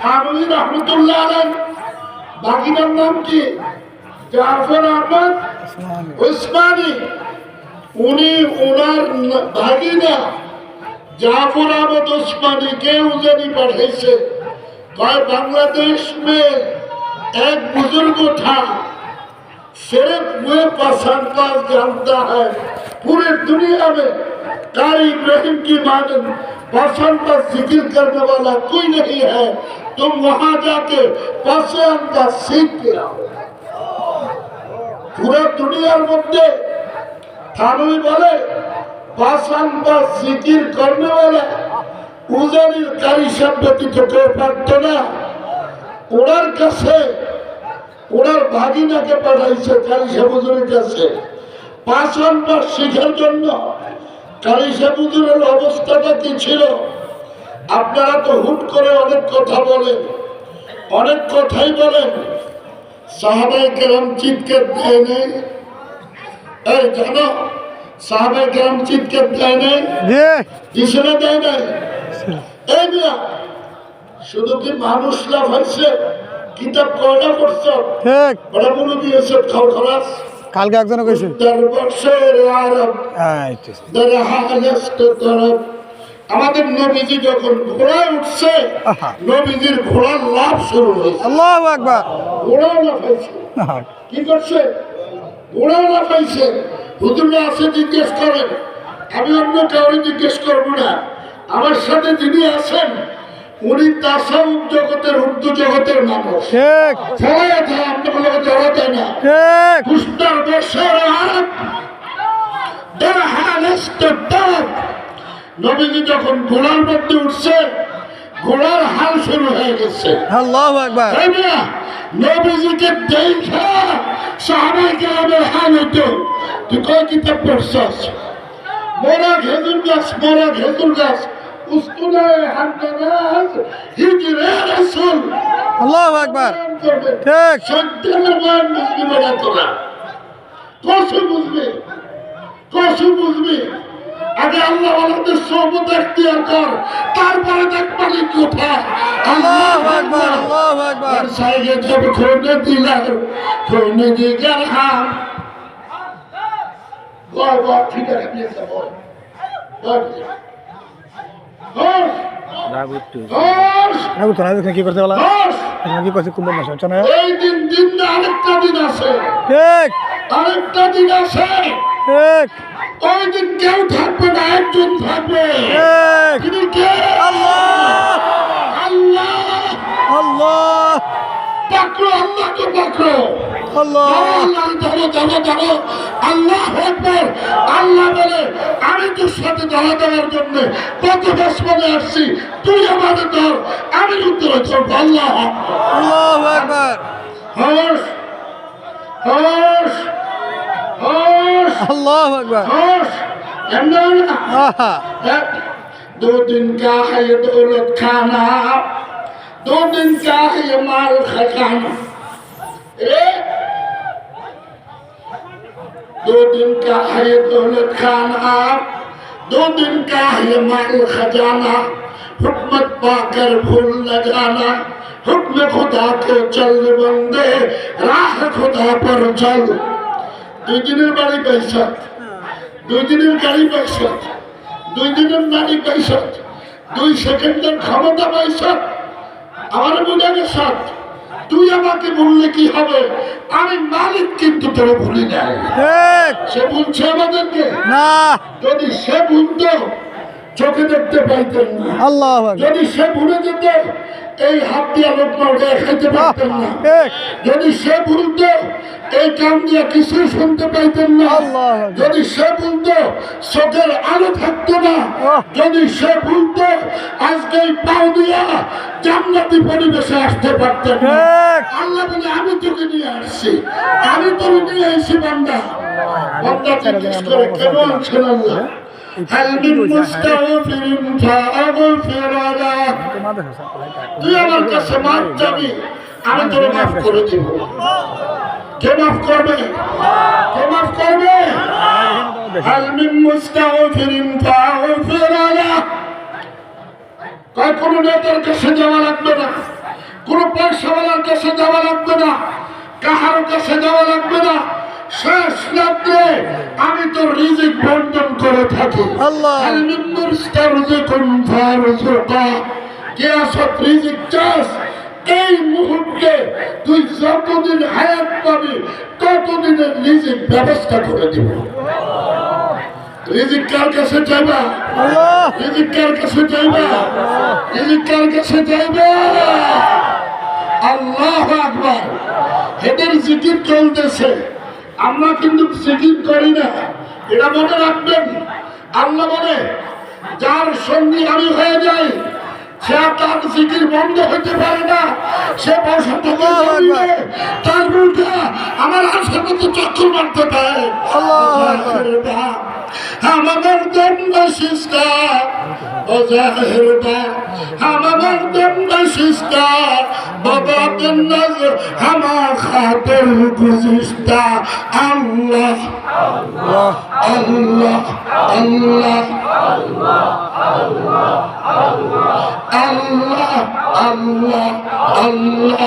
থানভী রহমতুল্লাহ আলাইহি বাগিনার নাম কি? জাফর আহমদ উসমানী। উনি ওনার ভাগিনা जाफर अहमद उस्मानी के उजनी पढ़े से बांग्लादेश में एक बुजुर्ग था, सिर्फ वो पसंद पास जानता है, पूरे दुनिया में कारी इब्राहिम की मानन पसंद पर जिक्र करने वाला कोई नहीं है। तुम वहां जाके पसंद का सीख के आओ। पूरा दुनियार मध्य थानवी बोले पसंद पर जिक्र करने वाला उजानिर कारी सब व्यतीत केउ पारतो ना। ওনার কাছে ওনার ভাগিনাকে পাঠাইছে কারি সাহেব হুজুরের কাছে পছন্দ पर শিখার জন্য। কারি সাহেব হুজুরের অবস্থাটা কি ছিল? আপনারা তো হুট করে অনেক কথা বলেন, অনেক কথাই বলেন। সাহাবায়ে কেরাম চিৎকার দেয় নাই? এই জানো সাহাবায়ে কেরাম চিৎকার দেয় নাই? দিশনা দেয় নাই? এই মিয়া শুধু কি মানুষ লাভ হয়েছে? কিতাব কয়টা পড়ছ? ঠিক ওটা বলে দিয়েছে খলাস। কালকে একজন কইছে দরবশের আরব দরহালস্ত তরব। আমাদের নবীজি যখন ঘোড়ায় উঠছে নবীজির ঘোড়ার লাভ শুরু হয়েছে। আল্লাহু আকবার। ঘোড়া লাভ হয়েছে। কি করছে? ঘোড়া লাভ হয়েছে। হুজুররা আছে জিজ্ঞেস করেন, আমি অন্য কাউকে জিজ্ঞেস করবো না। আমার সাথে যিনি আছেন উনি তাসাউফ জগতের উর্দু জগতের মানুষ। ঠিক সবাই আছে আপনাদের লোক জড়াতে না। ঠিক কুস্তার বর্ষার আরব দরহালস্ত তরব। নবীজি যখন ঘোড়ার মধ্যে উঠছে ঘোড়ার হাল শুরু হয়ে গেছে। আল্লাহু আকবার। নবীজিকে দেখা সাহাবায়ে কেরামের হাল হতো। তুই কয় কিতাব পড়ছস? মরা খেজুর গাছ, মরা খেজুর গাছ উস্তুনায়ে হামদানাজ হিজরে রাসূল। আল্লাহু আকবার। ঠিক সত্যের মান বুঝবি না তোরা। কসম বুঝবি, কসম বুঝবি। আগে আল্লাহ ওয়ালাদের সোহবত ইখতিয়ার কর, তারপরে দেখ মালিক কোথায়। আল্লাহু আকবার, আল্লাহু আকবার। সাইয়ে জব খোনে দিলার খোনে দিগার হাম গয় গয় ঠিক আছে দিয়েছে বল বল কি করতে বলা কি করছে কুম্ভ মাস হচ্ছে না। এই দিন দিন না আরেকটা দিন আছে। ঠিক আরেকটা দিন আছে। ঠিক ওই দিন কেউ থাকবে না, একজন থাকবে। তিনি কে? আল্লাহ। আল্লাহ আল্লাহ পাকড়ো, আল্লাহকে পাকড়ো। আল্লাহ আল্লাহ ধরো ধরো ধরো। আল্লাহ আকবার। আল্লাহ বলে আমি তোর সাথে ধরা দেওয়ার জন্য কত বছরে আসছি, তুই আমাদের ধর, আমি উত্তর চলবো। আল্লাহ আল্লাহু আকবার। হস হস হস আল্লাহু আকবার। হস এমন না। दो दिन का है ये दौलत खाना, दो दिन का है ये माल खजाना। दो दिन का है ये दौलत खाना, दो दिन का है ये माल खजाना। हुकमत पाकर भूल न जाना, हुक्म खुदा के चल बंदे, राह खुदा पर चल। दुई दिনের বাড়ি পয়সা, দুই দিনের গাড়ি পয়সা, দুই দিনের নারী পয়সা, 2 সেকেন্ডের ক্ষমতা পয়সা। আমার মনে গেছে তুই আমাকে বললে কি হবে, আমি মালিক কিন্তু তোরে ভুলি নাই। সে বলছে আমাদেরকে না, যদি সে ভুলতো চোখে দেখতে পাইতেন না। আল্লাহ যদি সে ভুলে যেত এই হাত দিয়ে লোকমা উঠে খাইতে পারতেন না। যদি সে ভুলতো এই কান দিয়ে কিছু শুনতে পাইতেন না। যদি সে ভুলতো চোখের আলো থাকতো না। যদি সে ভুলতো আজকে এই পাও দিয়া জান্নাতি পরিবেশে আসতে পারতেন না। আল্লাহ বলে আমি তোকে নিয়ে আসছি, আমি তোকে নিয়ে এসেছি বান্দা। বান্দা জিজ্ঞেস করে কেন আনছেন আল্লাহ? তুই আমার কাছে মাফ চাবি, আমি তোর মাফ করে দেব। কে মাফ করবে? কে মাফ করবে? হাল মিন মুস্তাগফিরিন ফাগফির লা। কয় কোনো নেতার কাছে যাওয়া লাগবে না, কোনো পয়সাওয়ালার কাছে যাওয়া লাগবে না, কাহার কাছে যাওয়া লাগবে না। শেষ রাত্রে আমি তো রিজিক বন্টন করে থাকি। আল্লাহ রিজিক চাস, এই মুহূর্তে তুই যতদিন হায়াত পাবি ততদিনের রিজিক ব্যবস্থা করে দিব। রিজিক কার কাছে চাইবা? রিজিক কার কাছে চাইবা? রিজিক কার কাছে চাইবা? আল্লাহু আকবার। এদের জিকির চলতেছে, আমরা কিন্তু জিকির করি না, এটা মনে রাখবেন। আল্লাহ বলে যার সঙ্গী আমি হয়ে যাই সে তার জিকির বন্ধ হতে পারে না, সে বসে থেকে তার মুখে আমার আশাকে চক্ষু মারতে পারে। আমাদের জন্য শিষ্টা ও জাহেরটা, আমাদের জন্য শিষ্টা বাবা জন্য আমার খাতের গুজিস্তা। আল্লাহ আল্লাহ আল্লাহ আল্লাহ আল্লাহ আল্লাহ আল্লাহ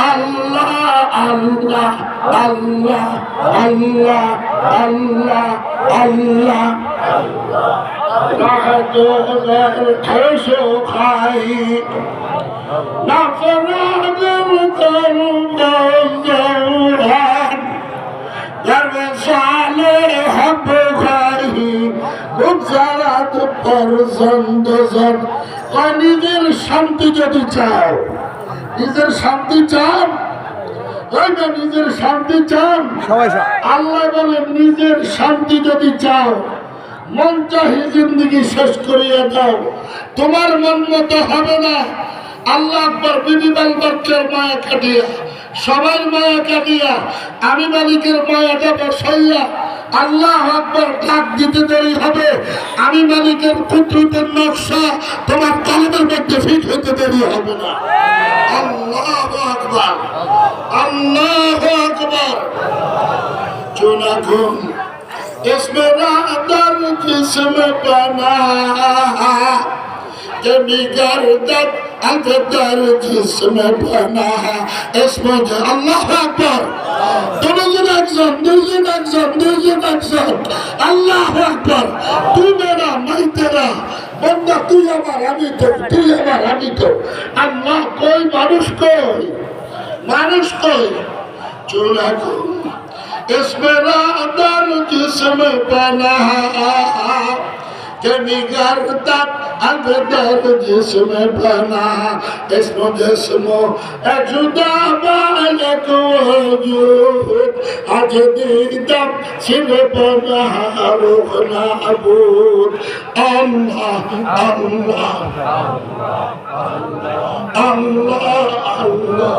আল্লাহ আল্লাহ আল্লাহ আল্লাহ আল্লাহ খাই না নিজের শান্তি যদি চাও, নিজের শান্তি চান, নিজের শান্তি চান, আল্লাহ বলেন নিজের শান্তি যদি চাও মন চাহি জিন্দগি শেষ করিয়া দাও। তোমার মন মতো হবে না। আল্লাহ আকবার। বিবি বাল বাচ্চার মায়া কাটিয়া, সবার মায়া কাটিয়া আমি মালিকের মায়াটা বসাইয়া আল্লাহ আকবার ডাক দিতে দেরি হবে। আমি মালিকের কুদরতের নকশা তোমার কলমের মধ্যে ফিট হতে দেরি হবে না। আল্লাহু আকবার, আল্লাহু আকবার। চুনা ঘুম इसमें रादर जिसमें बना गर्दत अलदर जिसमें बना इसमें अल्लाह अकबर। দুজন একজন, দুজন একজন, দুজন একজন। আল্লাহ আকবার। তুই মেরা मैं तेरा, বন্দা তুই আমার আমি তোর, তুই আমার আমি তোর। আল্লাহ কই, মানুষ কই, মানুষ কই। চুনা ঘুম इसमें रादर जिसमें बना गर्दत अलदर जिसमें बना इसमें जिस्मो जुदा बालक वजूद आज दीदम सिर बना रुख नाबूद। अल्लाह अल्लाह अल्लाह अल्लाह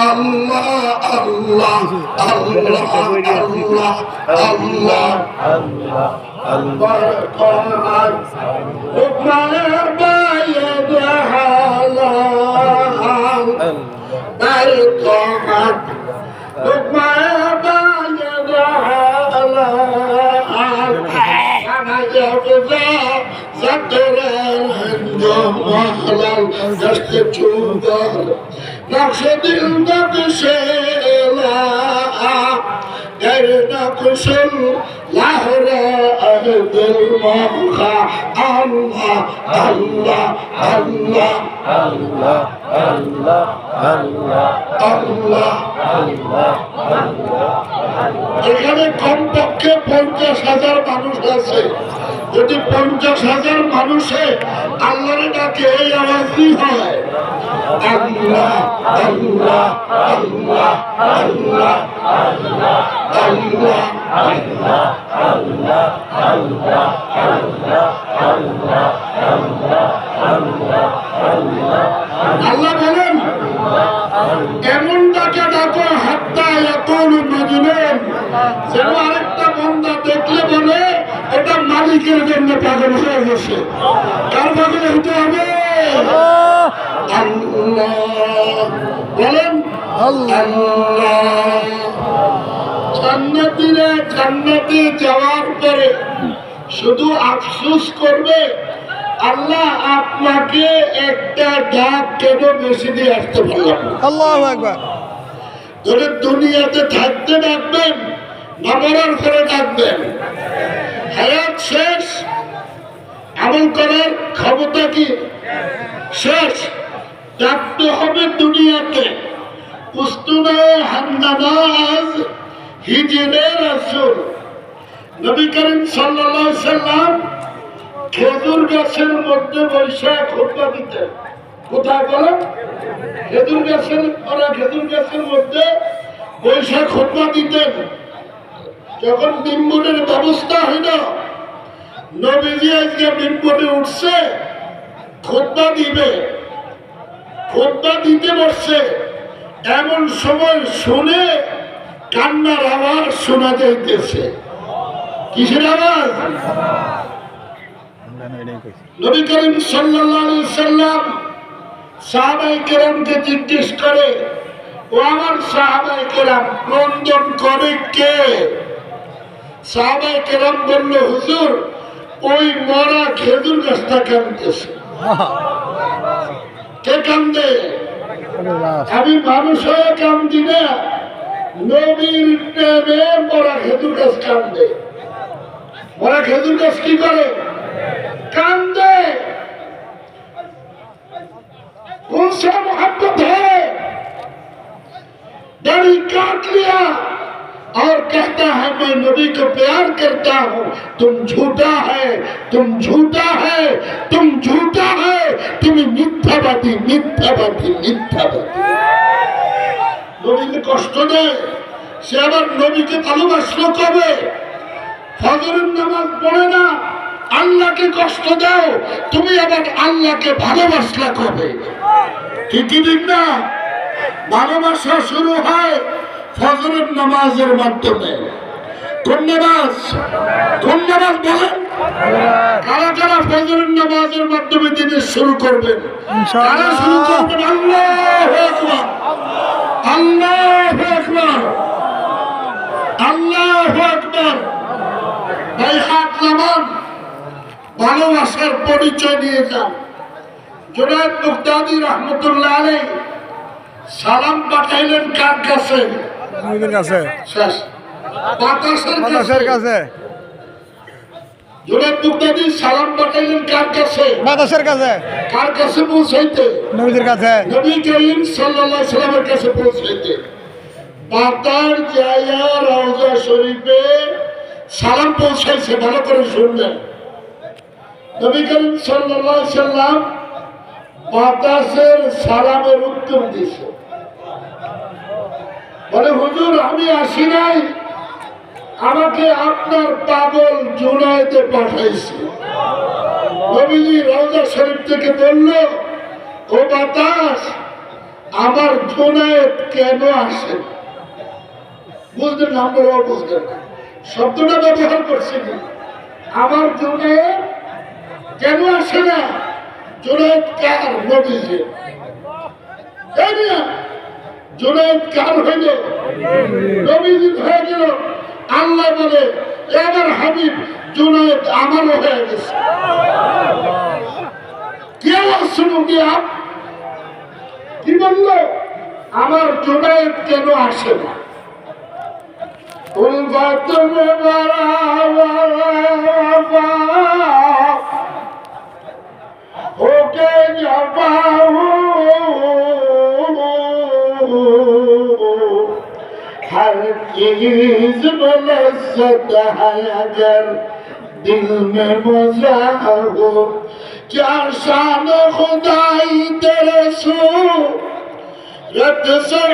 Allah Allah Allah Allah Allah Allah Al-Qur'an bayad halal Al-Qur'an bayad halal Ana yavza zakran halal Dashte chudar Nakşe dil nakşela Ger nakşel lahre ahdil mokha Allah Allah Allah Allah Allah Allah Allah Allah এখানে কমপক্ষে 50,000 মানুষ আছে। যদি 50,000 মানুষে আল্লাহর ডাকে এই আওয়াজই হয় আল্লাহ আল্লাহ আল্লাহ আল্লাহ আল্লাহ আল্লাহ আল্লাহ আল্লাহ আল্লাহ আল্লাহ আল্লাহ আল্লাহ আল্লাহ আল্লাহ বলেন এমন ডাকে ডাকো হাত্তা ইয়াকুলু মাজনুন, যেন আরেকটা বান্দা দেখলে বলে এটা মালিকের জন্য পাগল হয়ে গেছে। কার পাগল হতে হবে? আল্লাহ বলেন আল্লাহ জান্নাতীরা জান্নাতে যাওয়ার পরে শুধু আফসোস করবে, আল্লাহ আপনাকে একটা ডাক কেন বেশি দিয়ে আসতে পারলাম না। আল্লাহু আকবার। ধরে দুনিয়াতে থাকতে ডাকবেন, না মরার পরে ডাকবেন। হায়াত শেষ, আমল করার ক্ষমতা কি শেষ। ডাকতে হবে দুনিয়াতে। উস্তুনায়ে হান্নামাজ হিজরে রাসূল নবী করিম সাল্লাল্লাহু আলাইহি সাল্লাম খেজুর গাছের মধ্যে বসে খুতবা দিতেন। কোথায় বলেন? খেজুর গাছের মধ্যে বসে খুতবা দিতেন। যখন মিম্বরের ব্যবস্থা হইল, নবীজি আজকে মিম্বরে উঠছে, খুতবা দিবে, খুতবা দিতে বসছে। এমন সময় শুনে কান্নার আওয়াজ শোনা যাইতেছে। কিসের আওয়াজ? নবী করিম সাল্লাল্লাহু আলাইহি সাল্লাম সাহাবায়ে কেরামকে জিজ্ঞেস করে, ও আমার সাহাবায়ে কেরাম, ক্রন্দন করে কে? সাহাবায়ে কেরাম বলল, হুজুর, ওই মরা খেজুর গাছটা কাঁদতেছে। কে কান্দে? আমি মানুষ হয়ে কান্দি না, নবীর প্রেমে মরা খেজুর গাছ কান্দে। মরা খেজুর গাছ কি করে? कांदे। उनसे मोहब्बत है, दाढ़ी काट लिया और कहता है मैं नबी को प्यार करता हूँ। तुम झूठा है, तुम झूठा है, तुम झूठा है, तुम मिथ्यावादी, मिथ्यावादी, मिथ्यावादी। नबी के कष्ट दे, से आबार नबी के ভালোবাসলো কবে? ফজরের নামাজ পড়ে না, আল্লাহকে কষ্ট দাও, তুমি আবার আল্লাহকে ভালোবাসলা কবে? ঠিক না? ভালোবাসা শুরু হয় ফজরের নামাজের মাধ্যমে। কোন নামাজ? কোন নামাজ বলেন? কারা কারা ফজরের নামাজের মাধ্যমে দিনে শুরু করবেন? কারা শুরু করবেন? আল্লাহু আকবার, আল্লাহু আকবার, আল্লাহু আকবার। ভাই হাত নামান, ভালোবাসার পরিচয় নিয়ে যান। জুনায়েদ বাগদাদী রহমতুল্লাহ আলাইহি সালাম পাঠাইলেন কার কাছে? নবীর কাছে। শেষ। বাতাসের কাছে। জুনায়েদ বাগদাদী সালাম পাঠাইলেন কার কাছে? বাতাসের কাছে। কার কাছে পৌঁছাইতে? নবীর কাছে। নবী করিম সাল্লাল্লাহু আলাইহি সাল্লামের কাছে পৌঁছাইতে। বাতার জায়া রওজা শরীফে সালাম পৌঁছাইছে। ভালো করে শুনবেন। নবী করিম সাল্লাল্লাহু আলাইহি সাল্লাম বাতাসের সালামের উত্তর দিয়েছে। বলে, হুজুর, আমি আসি নাই, আমাকে আপনার পাগল জুনায়েদে পাঠাইছে। নবীজি রওজা শরীফ থেকে বলল, ও বাতাস, আমার জুনায়েদ কেন আসে? বুঝলেন? আমরাও বুঝলেন না, শব্দটা ব্যবহার করছি। আমার জুনায়েদ কেন আসে না? জুনায়েদ কার? নবীজি। তাই না? জুনায়েদ কার হইল? নবীজি হয়ে গেল। আল্লাহ বলে, এবার হাবিব জুনায়েদ আমারও হয়ে গেছে। কি আওয়াজ শুনুন কি? কি বলল? আমার জুনায়েদ কেন আসে না? उल्फत में बराबर होके जबाऊ हर चीज में लज्जत है अगर दिल में मजा हो क्या शान खुदाई तेरे सूरत से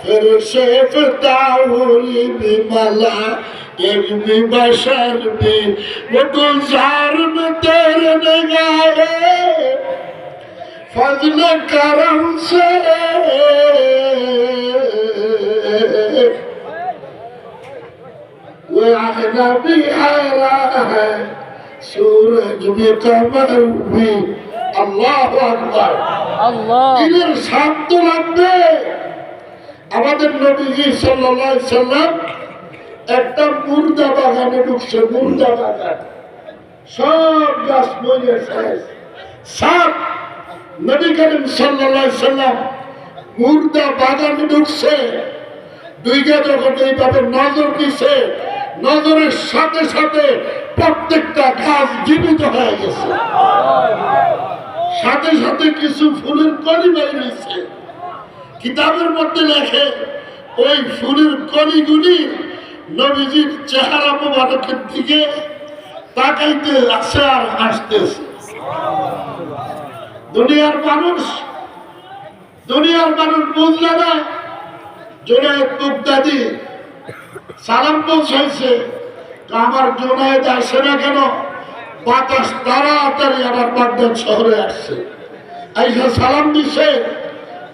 फिर शेफ ताउरी भी मला एक भी बशर भी वो गुजार में तेरे निगाहे फजल करम से वो आईना भी आया है सूरज भी कमर भी। अल्लाह अकबर। अल्लाह। दिलेर शांत লাগবে, আমাদের নবীজি সাল্লাল্লাহু আলাইহি সাল্লাম একটা মুর্দা বাগানে ঢুকছে, মুর্দা বাগান, সব গাছ মরে শেষ। সাপ নবী করিম সাল্লাল্লাহু আলাইহি সাল্লাম মুর্দা বাগানে ঢুকছে, দুইটা যখন এইভাবে নজর দিছে, নজরের সাথে সাথে প্রত্যেকটা গাছ জীবিত হয়ে গেছে। সাথে সাথে কিছু ফুলের কলি বেরিয়েছে। কিতাবের মধ্যে লেখে ওই ফুলের কলিগুলি নবীজির চেহারা মোবারকের দিকে তাকাইতে আছে আর হাসতেছে। দুনিয়ার মানুষ বুঝলে না। জুনায়েদ বাগদাদি সালাম পৌঁছাইছে, আমার জুনায়েদ আসে না কেন? বাতাস তাড়াতাড়ি আমার বাগদাদ শহরে আসছে, আইসা সালাম দিছে।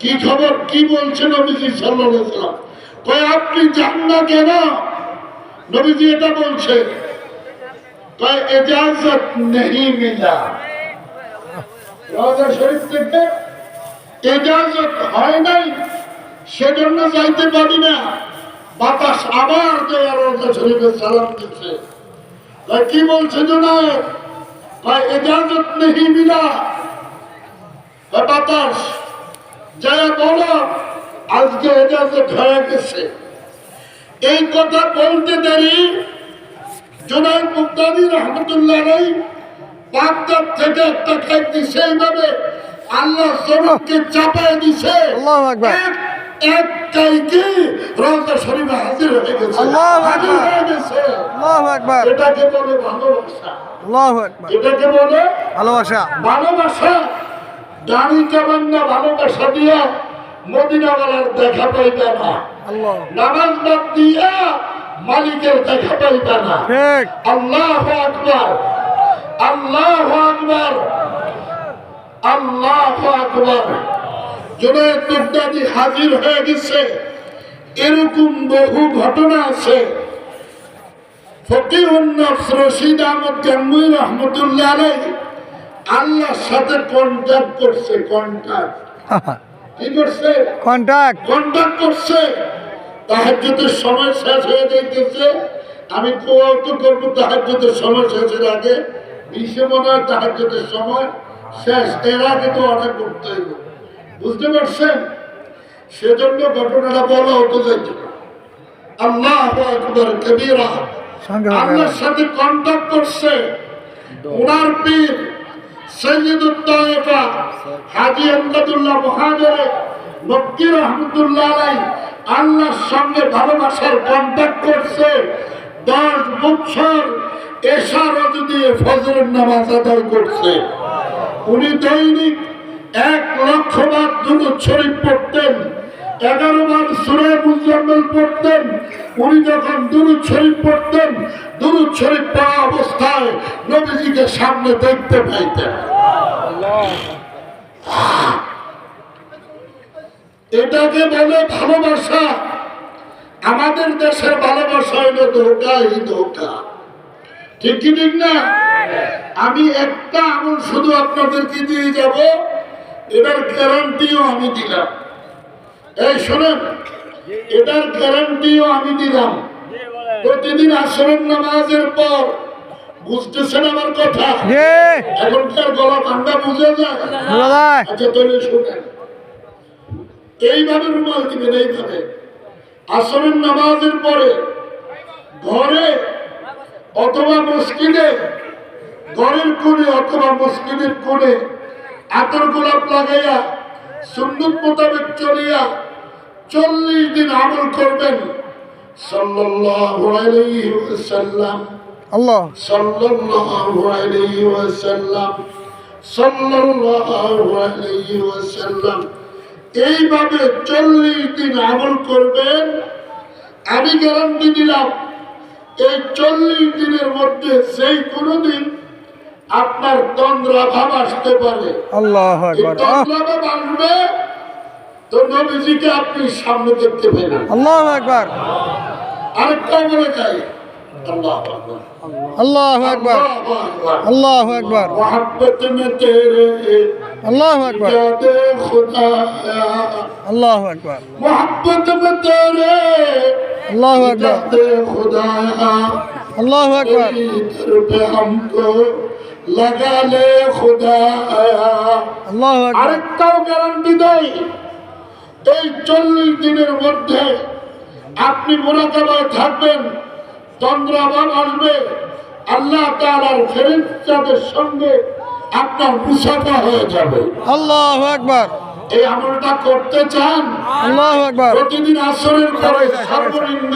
কি খবর, কি বলছে নবীজি সাল্লাল্লাহু আলাইহি ওয়াসাল্লাম? কয় আপনি যান না কেন? নবীজি এটা বলছে, কয় ইজাজত नहीं मिला। রওজা শরীফ থেকে ইজাজত হয় নাই, সেজন্য যাইতে পারি না। বাতাস আবার দেয়া রওজা শরীফে সালাম দিচ্ছে। কি বলছে জনাব? কয় ইজাজত नहीं मिला। বাতাস যারা বলো আজকে ইজাজত হয়ে গেছে। এই কথা বলতে দেরি জুনায়েদ বাগদাদি রাহমাতুল্লাহ আলাইহি বাগদাদ থেকে একটা খাই দিছে, এইভাবে আল্লাহ জমিনকে চাপায় দিছে। আল্লাহু আকবার। এক কাইকে রওজা শরীফে হাজির হয়ে গেছে। হাজির হয়ে গেছে। আল্লাহু আকবার। এটাকে বলে ভালোবাসা। আল্লাহু আকবার। এটাকে বলে ভালোবাসা। ভালোবাসা। দাড়ি কামান্না ভালোবাসা দিয়া মদিনাওয়ালার দেখা পাইবে না। আল্লাহ। নামাজ বাদ দিয়া মালিকের দেখা পাইবে না। ঠিক। আল্লাহু আকবার, আল্লাহু আকবার, আল্লাহু আকবার। জুনায়েদ বাগদাদি হাজির হয়ে গেছে। এরকম বহু ঘটনা আছে। ফকিহুন নফস রশিদ আহমদ গঙ্গুই রহমতুল্লাহ আলাইহি আল্লাহর সাথে কন্ট্যাক্ট করছে। কি করছে? কন্ট্যাক্ট করছে। তাহাজ্জুদের সময় শেষ হয়ে যাইতেছে। আমি কোয়াউট করবো তাহাজ্জুদের সময় শেষের আগে। বিশে মনে হয় তাহাজ্জুদের সময় শেষ, এর আগে তো অনেক করতে হইব। বুঝতে পারছেন? সেজন্য ঘটনাটা বলা হতে যাইতে না। আল্লাহু আকবার কবীরা। আল্লাহর সাথে কন্ট্যাক্ট করছে। ওনার পীর সৈয়দুত তায়েফা হাজী আমদাদুল্লাহ মুহাজিরে মক্কি রহমতুল্লাহ আলাইহি আল্লাহর সঙ্গে ভালোবাসার কন্ট্যাক্ট করছে। 10 বছর এশা রজু দিয়ে ফজরের নামাজ আদায় করছে। উনি দৈনিক 1 লক্ষ বার দুরূদ শরীফ পড়তেন, 11 বার সূরা মুজাম্মিল পড়তেন। উনি যখন দুরূদ শরীফ পড়তেন, দুরূদ শরীফ পড়া অবস্থায় নবীজিকে সামনে দেখতে পাইতেন। এটাকে বলে ভালোবাসা। আমাদের দেশের ভালোবাসা হইলো ধোঁকাই ধোঁকা। ঠিক কি ঠিক না? আমি একটা আমল শুধু আপনাদেরকে দিয়ে যাব, এটার গ্যারান্টিও আমি দিলাম। এই শোনেন, এটার গ্যারান্টিও আমি দিলাম। প্রতিদিন আসরের নামাজের পর, বুঝতেছেন আমার কথা? এখনকার গলা ঠান্ডা বুঝে যায়? আচ্ছা তাহলে শোনেন, এইভাবে রুমাল দিবেন, এইভাবে আসরের নামাজের পরে ঘরে অথবা মসজিদে, ঘরের কোণে অথবা মসজিদের কোণে আতর গোলাপ লাগাইয়া সুন্নত মোতাবেক চলিয়া 40 দিন আমল করবেন। সাল্লাল্লাহু আলাইহি ওয়াসাল্লাম, আল্লাহ সাল্লাল্লাহু আলাইহি ওয়াসাল্লাম, সাল্লাল্লাহু আলাইহি ওয়াসাল্লাম। এইভাবে 40 দিন আমল করবেন। আমি গ্যারান্টি দিলাম, এই 40 দিনের মধ্যে সেই কোনো দিন আপনার তন্দ্রাভাব আসতে পারে। আল্লাহু আকবার। তন্দ্রাভাব আসবে তো নবীজিকে আপনি সামনে দেখতে পেলেন। আল্লাহু আকবার। আরেকটা বলে যাই, अल्लाह अकबर अल्लाह अकबर अल्लाह अकबर मोहब्बत में तेरे अल्लाह अकबर याद खुदा अल्लाह अकबर मोहब्बत में तेरे अल्लाह अकबर याद खुदा अल्लाह अकबर तेरी दर पे हमको लगा ले खुदा अल्लाह अकबर আরেকটাও গ্যারান্টি দেই এই 40 দিনের মধ্যে আপনি মুরাকাবায় থাকবেন চন্দ্রাবান আসবে আল্লাহ তাআলার ফেরেশতাদের সঙ্গে আপনার মুসাফা হয়ে যাবে अल्लाह अकबर এই আমলটা করতে চান अल्लाह अकबर প্রতিদিন আসরের পরে সর্বনিম্ন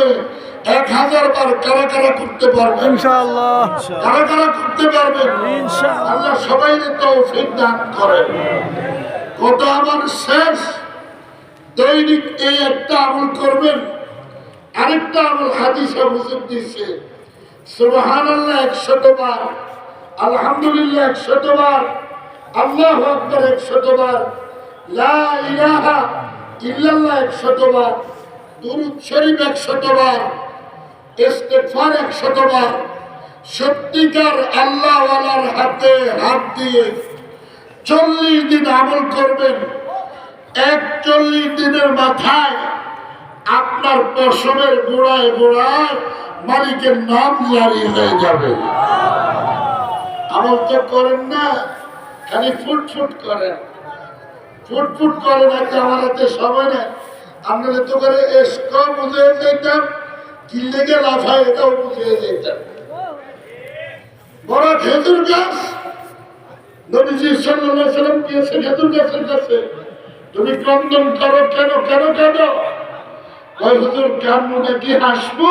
1000 বার কারা কারা করতে পারবেন इंशाअल्लाह কারা কারা করতে পারবেন इंशाअल्लाह আল্লাহ সবাইকে তৌফিক দান করেন কত আমার শেষ দৈনিক এই একটা আমল করবেন আরেকটা আমল হাদিসে হুজুর দিচ্ছে সুবহানাল্লাহ 100 বার আলহামদুলিল্লাহ 100 বার আল্লাহু আকবার 100 বার লা ইলাহা ইল্লাল্লাহ 100 বার দুরূদ শরীফ 100 বার ইস্তিগফার 100 বার সত্যিকার আল্লাহ ওয়ালার হাতে হাত দিয়ে 40 দিন আমল করবেন 41 দিনের মাথায় আপনার পশমের গোড়ায় গোড়ায় মালিকের নাম জারি হয়ে যাবে আমল তো করেন না খালি ফুটফুট করেন ফুটফুট করেন একটা আমার হাতে সময় নেই আপনাদের তো করে এসকো বুঝে যেতাম কি লেগে লাফায় এটাও বুঝে যেতাম বড় খেজুর গাছ নবীজি সাল্লাল্লাহু আলাইহি সাল্লাম গিয়েছে খেজুর গাছের কাছে তুমি ক্রন্দন করো কেন কেন কেন ওই হুজুর কেন নাকি হাসবো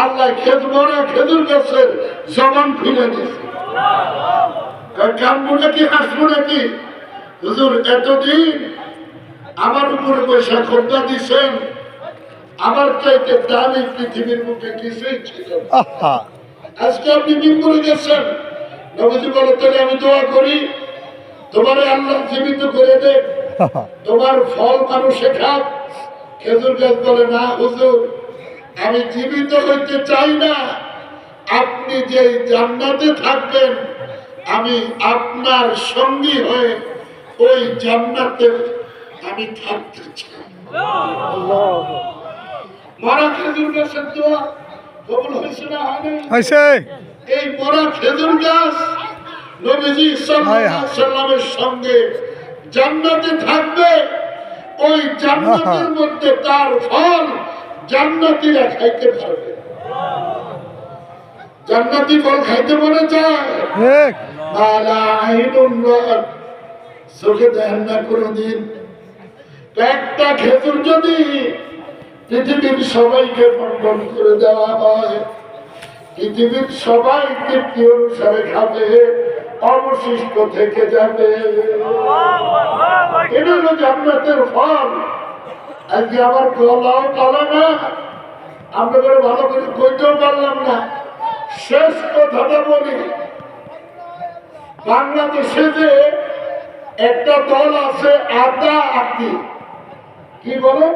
আল্লাহ খেজুর গাছের জবান খুলে দিয়েছে কেন নাকি হাসবো নাকি হুজুর এতদিন আমার উপরে পয়সা খোঁজা দিচ্ছেন আমার চাইতে দামি পৃথিবীর মুখে কিছুই ছিল না। आहा আজকে আপনি দিন করে গেছেন নবীজি বলে তাহলে আমি দোয়া করি তোমারে আল্লাহ জীবিত করে দে তোমার ফল মানুষে খাক খেজুর গাছ বলে না হুজুর আমি জীবিত হইতে চাই না আপনি যে জান্নাতে থাকবেন আমি আপনার সঙ্গী হয়ে ওই জান্নাতে আমি থাকতে চাই মরা খেজুর গাছের দোয়া কবুল হয়েছে না হয়নি ऐसे এই মরা খেজুর গাছ নবীজি সাল্লাল্লাহু আলাইহি সাল্লামের সঙ্গে জান্নাতে থাকবে ওই জান্নাতের মধ্যে তার ফল জান্নাতীরা খাইতে পারবে জান্নাতি ফল খাইতে মনে চায় एक আলা আইনুন রাত চোখে দেখেন না কোনোদিন একটা খেজুর যদি পৃথিবীর সবাইকে বন্টন করে দেওয়া হয় পৃথিবীর সবাই তৃপ্তি অনুসারে খাবে অবশিষ্ট থেকে যাবে এটা হলো জান্নাতের ফল আজকে আমার গলাও বলে না আমরা করে ভালো করে কইতেও পারলাম না শেষ কথাটা বলি বাংলাদেশে যে একটা দল আছে আতা আতি কি বলে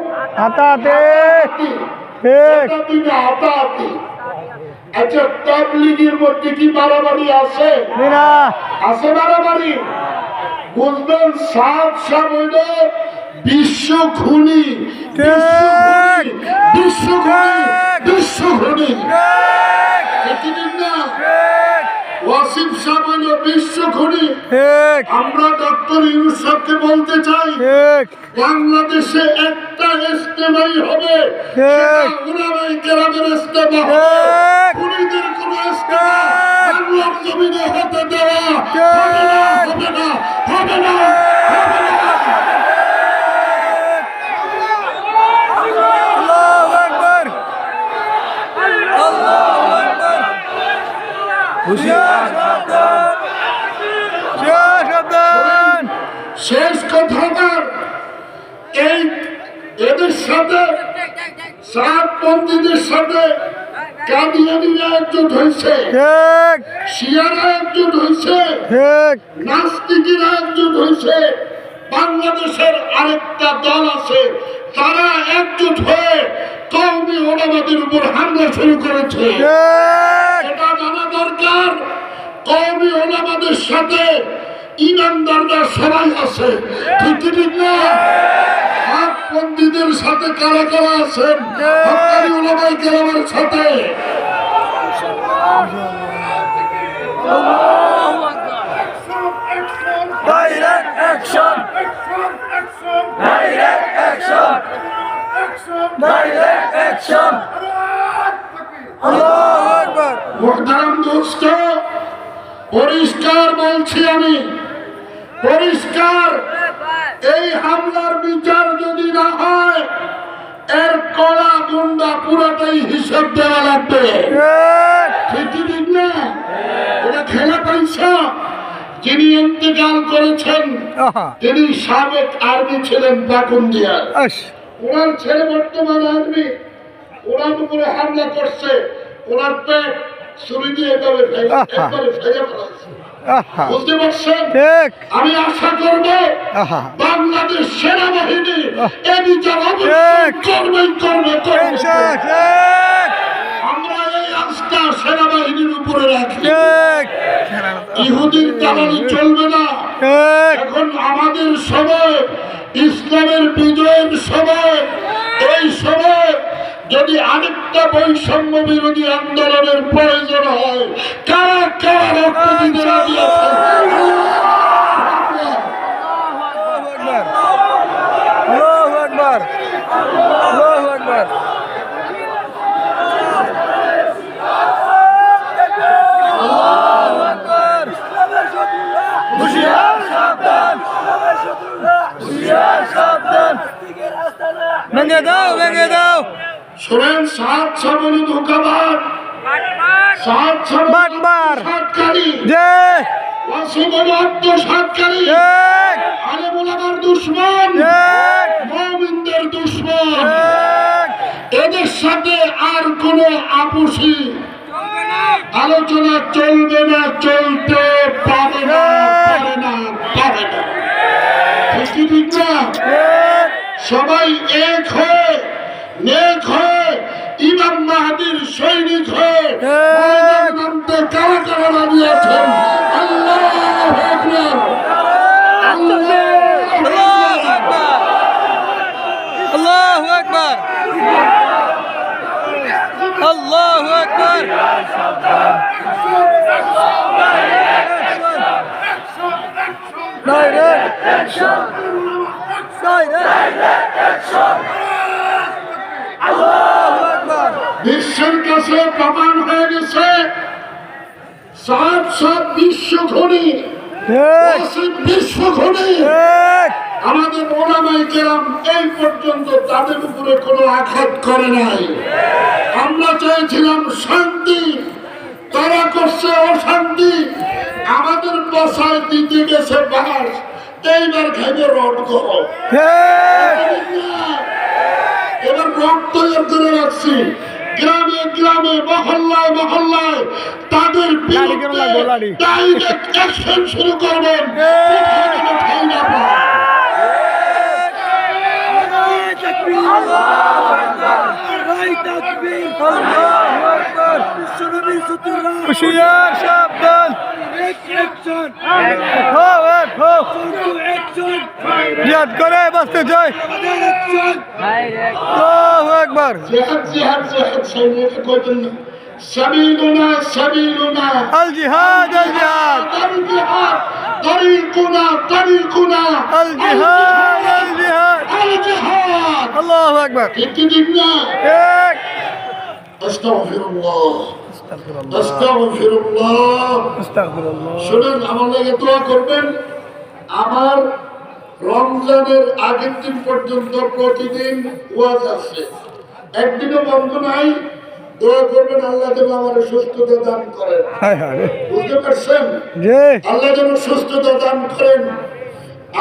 आता आते আতি एक আতা আতি আচ্ছা তাবলীগের মধ্যে কি বাড়াবাড়ি আছে मीना আছে বাড়াবাড়ি বুঝবেন সাত সাত হইল বিশ্ব খুনি ঠিক। বিশ্ব খুনি ঠিক। বিশ্ব খুনি एक পৃথিবীর না एक ওয়াসিফ সাহেব হইল বিশ্ব খুনি एक আমরা ডক্টর ইউনূস সাহেবকে বলতে চাই एक বাংলাদেশে একটা ইজতেমাই হবে ঠিক। উলামায়ে কেরামের ইজতেমা হবে ঠিক। খুনিদের কোনো ইজতেমা ঠিক। বাংলার জমিনে হতে দেওয়া ঠিক। হবে না হবে না হবে না হবে না अल्लाहु अकबर अल्लाहु अकबर शब्दान শেষ কথাবার এই এদের সাথে সাতপন্থীদের সাথে কাদিয়ানীরা একজোট হয়েছে एक শিয়ারা একজোট হয়েছে एक নাস্তিকেরা একজোট হয়েছে বাংলাদেশের আরেকটা দল আছে তারা একজোট হয়ে কওমি ওলামাদের উপর হামলা হামলা শুরু করেছে। ঠিক এটা জানা দরকার, কওমি ওলামাদের সাথে ইমানদাররা সবাই আছে, ঠিক কি ঠিক না? হকপন্থীদের সাথে কারা কারা আছেন? হক্কানি ওলামায়ে কেরামের সাথে। Direct action direct action direct action আল্লাহু আকবার মুহতারাম দোস্ত, পরিষ্কার বলছি আমি, পরিষ্কার, এই হামলার বিচার যদি না হয় এর কড়া গুন্ডা পুরোটাই হিসাব দেওয়া লাগবে, ঠিক ঠিক কি ঠিক না? এটা খেলা পাইছা। যিনি ইন্তেকাল করেছেন আহা তিনি সাবেক আর্মি ছিলেন বাকুন্দিয়ার। আস ওনার ছেলে বর্তমান আর্মি, ওনার উপরে হামলা করছে, ওনার পেট ছুরি দিয়ে এভাবে একবারে ফেলে ফেলাচ্ছে। আহা বুঝতে পারছেন? ঠিক আমি আশা করব আহা বাংলাদেশ সেনাবাহিনী এ বিচার অবশ্যই ঠিক। করবেই করবে। ঠিক আমরা এই আস্থা সেনাবাহিনীর উপরে রাখি। ঠিক ইহুদির দালালি চলবে না। ঠিক এখন আমাদের সময়, ইসলামের বিজয়ের সময়, এই সময় যদি আরেকটা বৈষম্য বিরোধী আন্দোলনের প্রয়োজন হয়, কারা কারা রক্ত দিতে রাজি আছেন? আল্লাহু আকবার আল্লাহু আকবার আল্লাহু আকবার হুশিয়ার সাবধান হুশিয়ার সাবধান ভেঙে দাও শোনেন, সাত সাবল ধোকাবাজ, সাত সাবল বাটবার। আত্মসাৎকারী, যে ওয়াসিবল আত্মসাৎকারী, ঠিক আলেম ওলামার দুশমন, ঠিক মুমিনদের দুশমন, ঠিক এদের সাথে আর কোনো আপুসি আলোচনা চলবে না, চলতে পারে না, পারে না, পারে না। ঠিক কি ঠিক না? ঠিক সবাই এক হয়ে, নেক হয়ে, ইমাম মাহদীর সৈনিক হয়ে ময়দানে নামতে কারা কারা রাজি আছেন? আল্লাহু আকবার, আল্লাহু আকবার। আল্লাহু আকবার আল্লাহু আকবার ডাইরেক্ট অ্যাকশন ডাইরেক্ট অ্যাকশন আল্লাহু আকবার বিশ্বের কাছে প্রমাণ হয়ে গেছে, সাত বিশ্ব খনি, ঠিক বিশ্ব খনি। ঠিক আমাদের ওলামায়ে কেরাম এই পর্যন্ত তাদের উপরে কোনো আঘাত করে নাই। আমরা চাইছিলাম শান্তি, তারা করছে অশান্তি। আমাদের বাসায় দিতে গেছে বাস, এইবার খাইবে রড করো। ঠিক এবার রড তৈরি করে রাখছি, গ্রামে গ্রামে, মহল্লায় মহল্লায় তাদের বিরুদ্ধে ডাইরেক্ট অ্যাকশন শুরু করবেন। কোথায় যেন ঠাঁই না পায়। হুশিয়ার সাবধান জিহাদ করে বাঁচতে চাই আল্লাহু আকবার জিহাদ জিহাদ জিহাদ সাইয়েদে কইতেন না, সাবিলুনা সাবিলুনা আল জিহাদ আল জিহাদ আল জিহাদ, তরিকুনা তরিকুনা আল জিহাদ আল জিহাদ আল জিহাদ। আল্লাহু আকবার ঠিক কি ঠিক না? ঠিক আস্তাগফিরুল্লাহ আস্তাগফিরুল্লাহ আস্তাগফিরুল্লাহ। আস্তাগফিরুল্লাহ শুনুন, আমার লাগে দোয়া করবেন। আমার রমজানের আগের দিন পর্যন্ত প্রতিদিন ওয়াজ আছে, একদিনও বন্ধ নাই। দোয়া করবেন আল্লাহ যেন আমার সুস্থতা দান করেন। হায় হায় বুঝতে পারছেন? জি আল্লাহ যেন সুস্থতা দান করেন।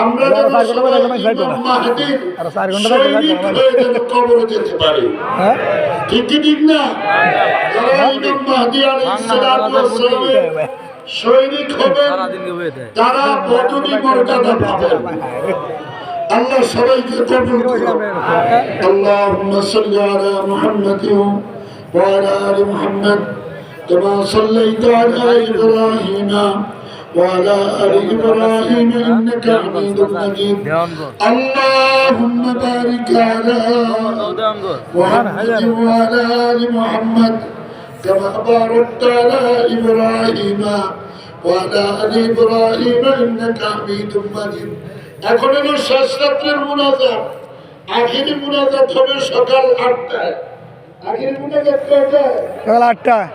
আমরা যেন আরো 4 ঘন্টা সবাই বাজে যাইতো না। ইমাম মাহদীর আরো 4 ঘন্টা বাজে যাইতো সৈনিক না। হয়ে যেন কবরে যেতে পারি। হ্যাঁ ঠিক কি ঠিক না? যারা ইমাম মাহদী আলাইহিস সালাতু ওয়াস সালামের সৈনিক হবেন তারা বদনী মর্যাদা পাবেন। আল্লাহ সবাইকে কবুল করুন। আল্লাহুম্মা সাল্লি আলা মুহাম্মাদিন وعلى آل محمد كما صليت على إبراهيم وعلى آل إبراهيم إنك حميد مجيد اللهم بارك على محمد وعلى آل محمد كما باركت على إبراهيم وعلى آل إبراهيم إنك حميد مجيد এখন হলো শেষ রাত্রের মুনাজাত আখিরি মুনাজাত হবে সকাল 8টায় আখিরি মুনাজাত কয়টায় সকাল 8টায়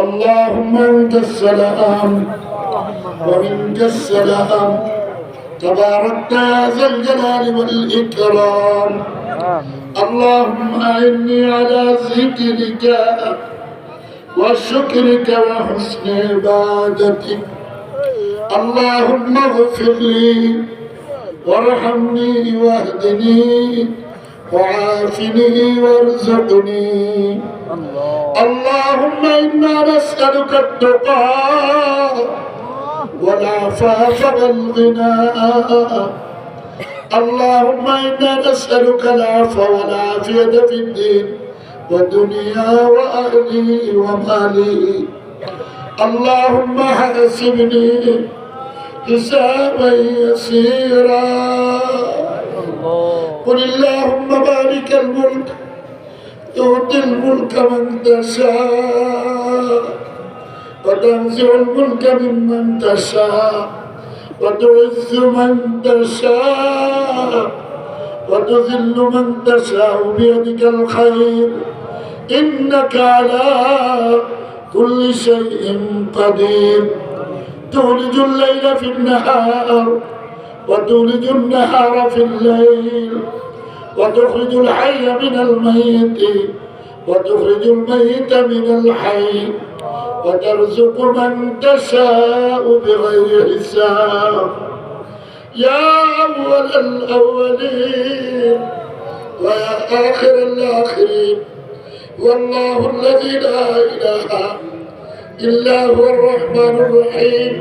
اللهم انت السلام ومنك السلام تباركت يا ذا الجلال والإكرام اللهم أعني على ذكرك وشكرك وحسن عبادتك اللهم اغفر لي وارحمني واهدني وعافني وارزقني اللهم إنا نسألك التقى والعفاف والغنى اللهم إنا نسألك العفو والعافية في الدين والدنيا وأهلي ومالي اللهم حاسبني حسابا يسيرا قل اللهم مالك الملك تؤتي الملك من تشاء وتنزع الملك ممن تشاء وتعز من تشاء وتذل من تشاء بيدك الخير إنك على كل شيء قدير تولج الليل في النهار وتولج النهار في الليل وتخرج الحي من الميت وتخرج الميت من الحي وترزق من تشاء بغير حساب يا أول الأولين ويا آخر الآخرين والله الذي لا إله إلا هو الرحمن الرحيم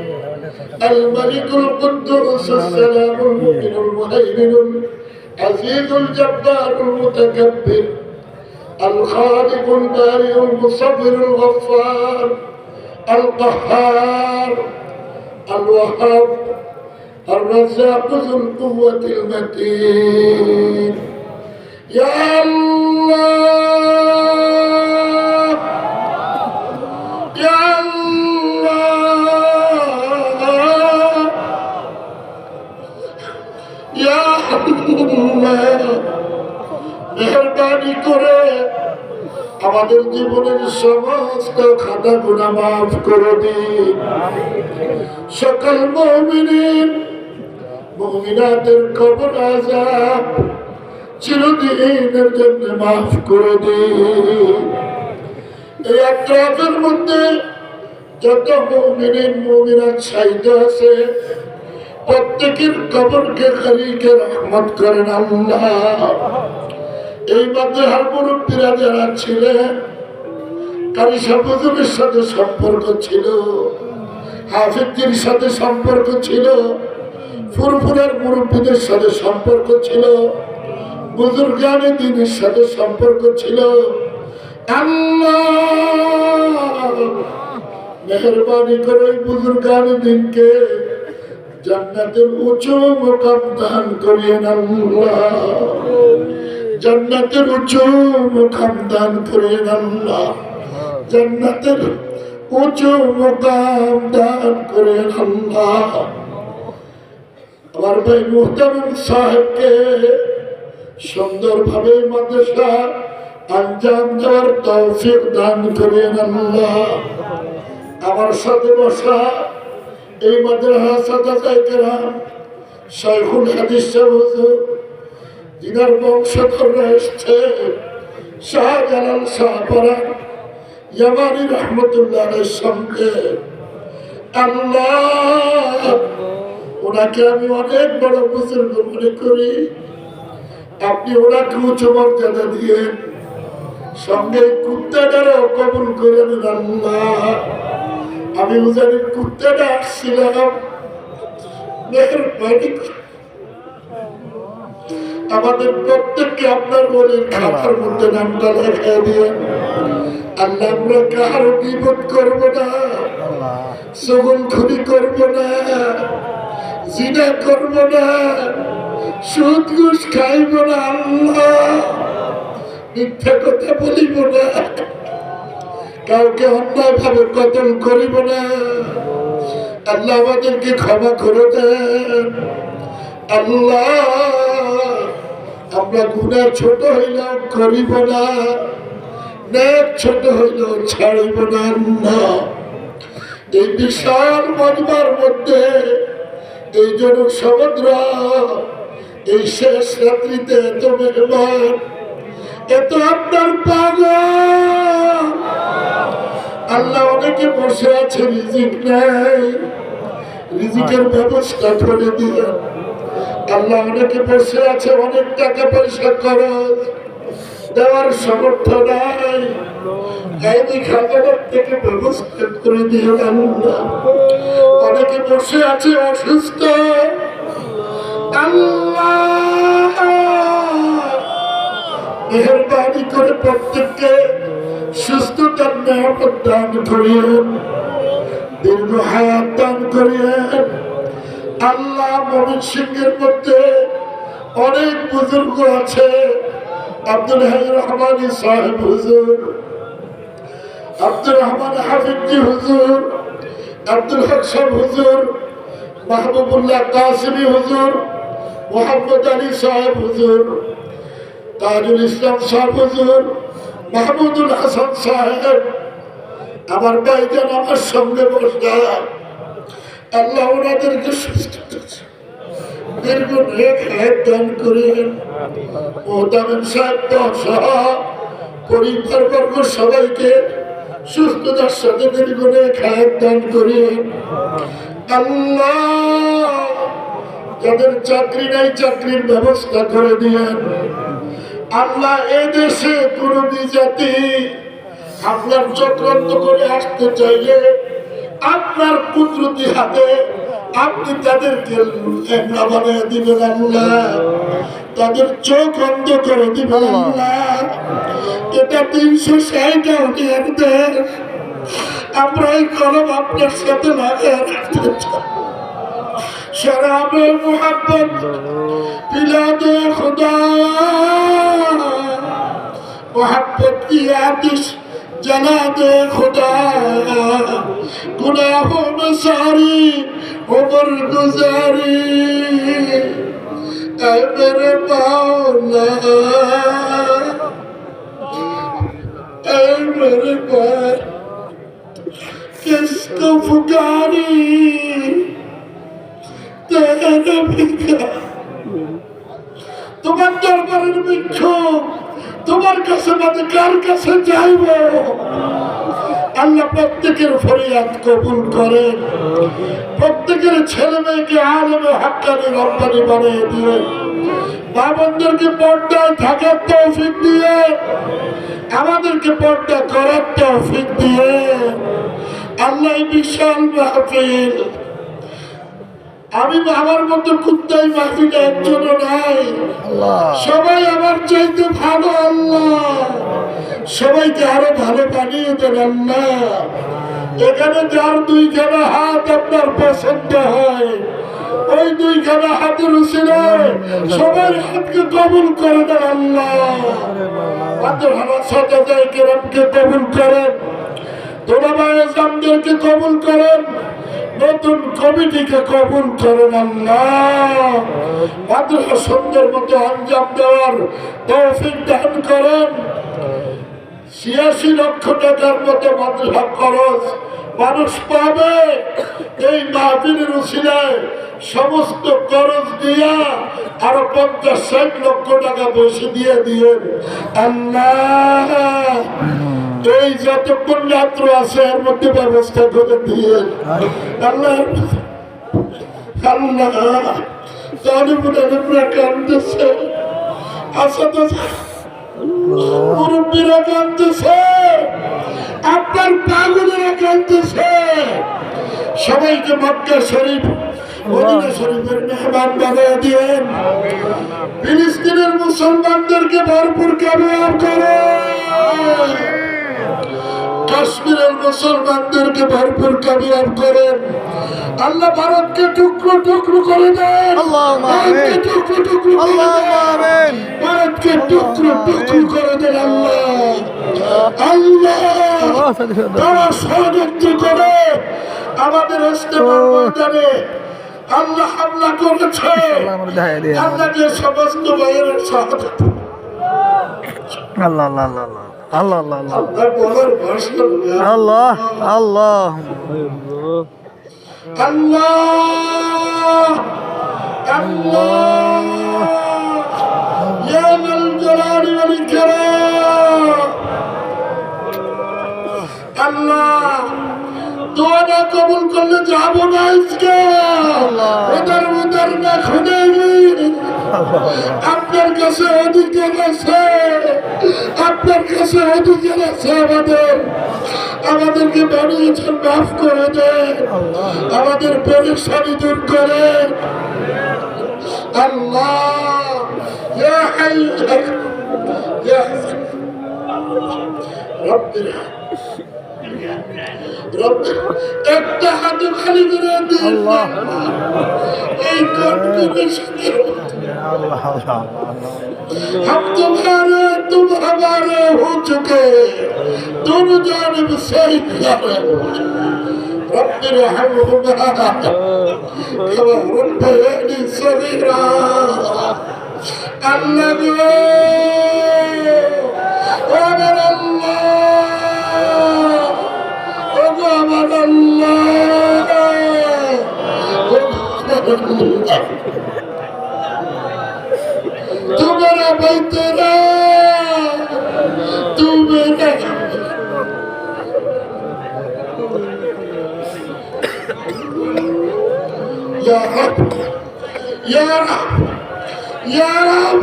الملك القدوس السلام المؤمن المهيمن العزيز الجبار المتكبر الخالق البارئ المصور الغفار القهار الوهاب الرزاق ذو القوة المتين يا الله يا الله يا الله মেহরবানি করে আমাদের জীবনের সমস্ত খাতা গুনাহ মাফ করে দিন সকল মুমিন মুমিনাতের কবর আযাব চিরদিনের জন্য মাফ করে দিন এই আত্রাফের মধ্যে যত মুমিন মুমিনাত শাহিদ আছে প্রত্যেকের কবরকে খালিকে রহমত করেন আল্লাহ এই মাদ্রাসার মুরব্বীরা যারা ছিলেন কারি সাহেব হুজুরের সাথে সম্পর্ক ছিল হাফিজদের সাথে সম্পর্ক ছিল ফুরফুরের মুরব্বীদের সাথে সম্পর্ক ছিল বুজুর্গানে দ্বীনের সাথে সম্পর্ক ছিল আল্লাহ মেহরবানি করে ওই বুজুর্গানে দ্বীনকে জান্নাতের উঁচু মুকাম দান করিয়েন আল্লাহ জান্নাতের উঁচু মুকাম দান করিয়েন আল্লাহ জান্নাতের উঁচু মুকাম দান করিয়েন আল্লাহ আমার ভাই মুহতামিম সাহেবকে সুন্দরভাবে মাদ্রাসা আঞ্জাম দেওয়ার তৌফিক দান করিয়েন আল্লাহ আমার সাথে বসা এই মাদ্রাসা সাদাতায়ে কেরাম শাইখুল হাদিস সাহেব হুজুর যিনার বংশধররা এসছে শাহজালাল শাহপরান ইয়ামানি রহমতুল্লাহ আলাইহির সঙ্গে আল্লাহ ওনাকে আমি অনেক বড় বুজুর্গ মনে করি আপনি ওনাকে উচ্চ মর্যাদা দিয়ে সঙ্গে কুত্তাটারও কবুল করে নেন আল্লাহ আমি উজানির কুত্তাটা আসছিলাম মেহরবানি আমাদের প্রত্যেককে আপনার বলে খাতার মধ্যে নামটা লেখা দিয়েন আল্লাহ আমরা কারো বিপদ করবো না, চগলখড়ি করবো না, জিনা করবো না, সুদ ঘুষ খাইব না, আল্লাহ মিথ্যা কথা বলিব না, কাউকে অন্যায় ভাবে কতল করিব না। আল্লাহ আমাদেরকে ক্ষমা করে দেন। আল্লাহ আমরা গুনাহ ছোট হইলেও করিব না, নেক ছোট হইলেও ছাড়িব না। আল্লাহ এই বিশাল মজমার মধ্যে এই জনক সমুদ্র এই শেষ রাত্রিতে এত মেহমান, এত আপনার পাগল। আল্লাহ অনেকে বসে আছে, রিজিক নাই, রিজিকের ব্যবস্থা করে দিয়ে। আল্লাহ অনেকে বসে আছে, অনেক টাকা পয়সা খরচ দেওয়ার সামর্থ্য নাই, এই খাজানার থেকে ব্যবস্থা করে দিয়ে। আল্লাহ অনেকে বসে আছে অসুস্থ, আল্লাহ মেহেরবানি করে প্রত্যেককে সুস্থতার নিয়ামত দান করিয়েন, দীর্ঘ হায়াত দান করিয়েন। আল্লাহ মমিন সিংহের মধ্যে অনেক বুজুর্গ আছে, আব্দুল হাই রহমানি সাহেব হুজুর, আব্দুর রহমান হাফিজি হুজুর, আব্দুল হক সাহেব হুজুর, মাহবুবুল্লাহ কাসিমি হুজুর, মোহাম্মদ আলী সাহেব হুজুর, তাজুল ইসলাম সাহেব হুজুর, মাহমুদুল হাসান সাহেব, আমার ভাইজান আমার সঙ্গে বসা। আল্লাহ ওনাদেরকে সুস্থ দীর্ঘ নেক হায়াত দান করেন। ও দামেন সাহেব সহ পরিবারবর্গ সবাইকে সুস্থতার সাথে দীর্ঘ নেক হায়াত দান করেন। আল্লাহ যাদের চাকরি নাই চাকরির ব্যবস্থা করে দিয়েন। আল্লাহ এ দেশে কোন বিজাতি আপনার চক্রান্ত করে আসতে চাইলে আপনার কুদরতি হাতে আপনি তাদেরকে বানিয়ে দিবেন। আল্লাহ তাদের চোখ অন্ধ করে দিবেন। আল্লাহ এটা 360 আউলিয়ার দেশ, আমরা এই কলম আপনার সাথে লাগিয়ে রাখতে চাই। শরাবে মোহাম্মদ পিলা দে খুদা, मोहब्बत की आतिश जला दे खुदा, गुनाहों में सारी उम्र गुजारी, ऐ मेरे मौला, ऐ मेरे मौला, किसको पुकारी तेरे भिखा, তোমার দরবারের বিক্ষোভ তোমার কাছে বাদে কার কাছে যাইব? আল্লাহ প্রত্যেকের ফরিয়াদ কবুল করেন, প্রত্যেকের ছেলে মেয়েকে আলেমে হাক্কানি রব্বানি বানিয়ে দিয়ে, মা বোনদেরকে পর্দায় থাকার তৌফিক দিয়ে, আমাদেরকে পর্দা করার তৌফিক দিয়ে। আল্লাহ বিশাল মাহফিল, আমি আমার মতো কুত্তাই মাহফিলে একজনও নাই, সবাই আমার চাইতে ভালো। আল্লাহ সবাইকে আরো ভালো বানিয়ে দেন। আল্লাহ এখানে যার 2খানা হাত আপনার পছন্দ হয়, ওই 2খানা হাতের উসিলায় সবার হাতকে কবুল করে দেন। আল্লাহ আমাদের হানাসাদায়ে কেরামকে কবুল করেন, তোলাবায়ে জামদেরকে কবুল করেন, নতুন কমিটিকে কবুল করেন। আল্লাহ মাদ্রাসা সুন্দর মতো আঞ্জাম দেওয়ার তৌফিক দান করেন। 86 লক্ষ টাকার মতো মাদ্রাসা খরচ মানুষ পাবে এই মাহফিলের উসিলায়, সমস্ত খরচ দিয়া আরো 50-60 লক্ষ টাকা বেশি দিয়ে দিয়েন। আল্লাহ এই যতক্ষণ যাত্র আছে এর মধ্যে ব্যবস্থা করে দিয়ে। আল্লাহ আল্লাহ তালিবুরা কাঁদতেছে, আসাদ মুরব্বীরা কাঁদতেছে, আপনার পাগলেরা কাঁদতেছে। সবাইকে মক্কা শরীফ মদিনা শরীফের মেহমান বানিয়ে দিয়েন। ফিলিস্তিনের মুসলমানদেরকে ভরপুর কামিয়াব করেন। কাশ্মীরের মুসলমানদেরকে ভরপুর কামিয়াব করেন। আল্লাহ ভারতকে টুকরো টুকরো করে দেন, আল্লাহুম্মা ভারতকে আমিন। টুকরো টুকরো করে আল্লাহুম্মা দেন, আমিন। ভারতকে টুকরো টুকরো করে দেন আল্লাহ। আল্লাহ আল্লাহ স্বাধীনতা। তারা ষড়যন্ত্র করে আমাদের ইস্তেমার ময়দানে আল্লাহ হামলা করেছে। আল্লাহ আমার দেখায় দিয়ে আল্লাহ যে সমস্ত ভাইয়ের সাহায্য আল্লাহ আল্লাহ আল্লাহ আল্লাহ আল্লাহ আল্লাহ আল্লাহ আল্লাহ বলার ভাষা নেই। আল্লাহ আল্লাহ আল্লাহ আল্লাহ ইয়া যাল জালালি ওয়াল ইকরাম। আল্লাহ দোয়া না কবুল করলে যাবো না আজকে। ওদের ওদের না খুঁজে আপনার কাছে অধিকার আছে, আপনার কাছে অধিকার আছে। আমাদেরকে বানিয়েছেন, মাফ করে দেন, আমাদের পরেশানি দূর করেন আল্লাহ। ইয়া হাই ইয়া রব্বির একটা হাত খালি করে দিন এই কর্পোরেশনের। আল্লাহ আল্লাহ हम तुम हमारे हो चुके, दोनों जानिब से ही رب ارحمهما كما ربياني صغيرا। النبي ومن الله ومن الله तू मेरा भाई तेरा, तू मेरा या रब या रब या रब।